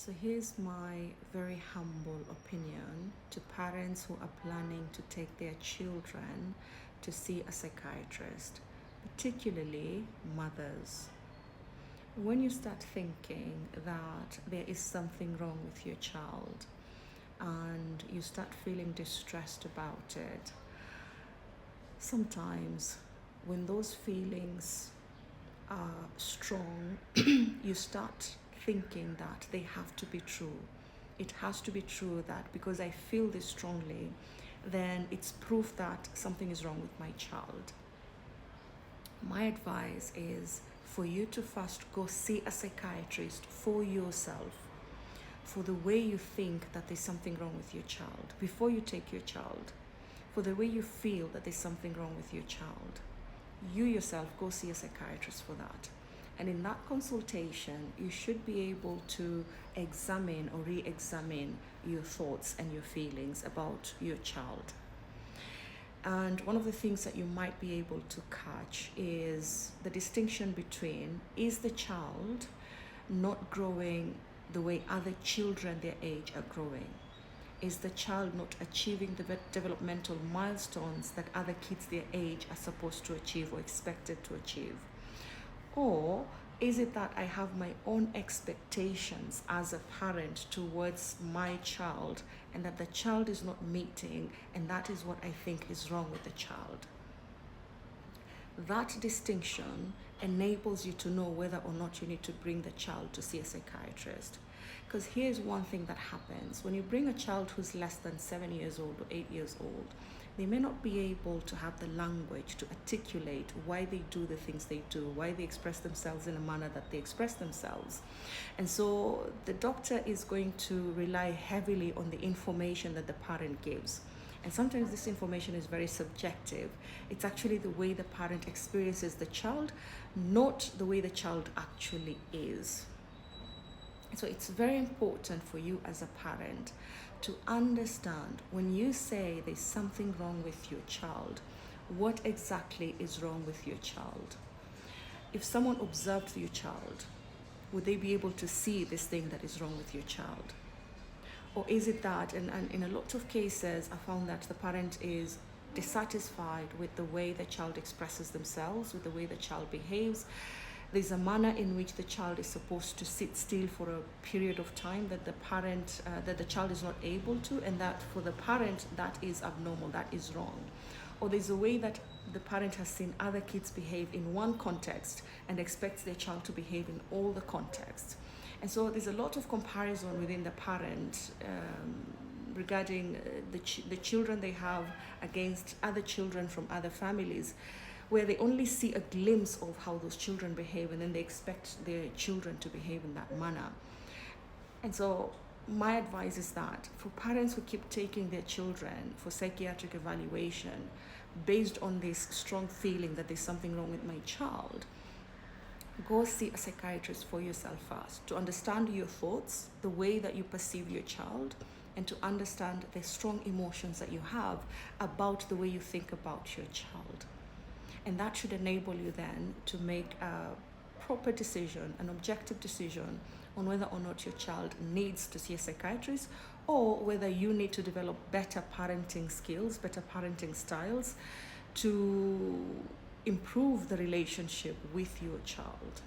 So here's my very humble opinion to parents who are planning to take their children to see a psychiatrist, particularly mothers. When you start thinking that there is something wrong with your child and you start feeling distressed about it, sometimes when those feelings are strong, you start thinking that they have to be true. It has to be true that because I feel this strongly, then it's proof that something is wrong with my child. My advice is for you to first go see a psychiatrist for yourself, for the way you think that there's something wrong with your child, before you take your child, for the way you feel that there's something wrong with your child. You yourself go see a psychiatrist for that. And in that consultation, you should be able to examine or re-examine your thoughts and your feelings about your child. And one of the things that you might be able to catch is the distinction between, is the child not growing the way other children their age are growing? Is the child not achieving the developmental milestones that other kids their age are supposed to achieve or expected to achieve? Or is it that I have my own expectations as a parent towards my child and that the child is not meeting, and that is what I think is wrong with the child? That distinction enables you to know whether or not you need to bring the child to see a psychiatrist. Because here's one thing that happens. When you bring a child who's less than 7 years old or 8 years old, they may not be able to have the language to articulate why they do the things they do, why they express themselves in a manner that they express themselves. And so the doctor is going to rely heavily on the information that the parent gives. And sometimes this information is very subjective. It's actually the way the parent experiences the child, not the way the child actually is. So it's very important for you as a parent to understand when you say there's something wrong with your child, what exactly is wrong with your child. If someone observed your child, would they be able to see this thing that is wrong with your child? Or is it that, and in a lot of cases, I found that the parent is dissatisfied with the way the child expresses themselves, with the way the child behaves. There's a manner in which the child is supposed to sit still for a period of time that the child is not able to, and that for the parent that is abnormal, that is wrong. Or there's a way that the parent has seen other kids behave in one context and expects their child to behave in all the contexts. And so there's a lot of comparison within the parent regarding the children they have against other children from other families, where they only see a glimpse of how those children behave, and then they expect their children to behave in that manner. And so my advice is that for parents who keep taking their children for psychiatric evaluation based on this strong feeling that there's something wrong with my child, go see a psychiatrist for yourself first, to understand your thoughts, the way that you perceive your child, and to understand the strong emotions that you have about the way you think about your child. And that should enable you then to make a proper decision, an objective decision on whether or not your child needs to see a psychiatrist, or whether you need to develop better parenting skills, better parenting styles to improve the relationship with your child.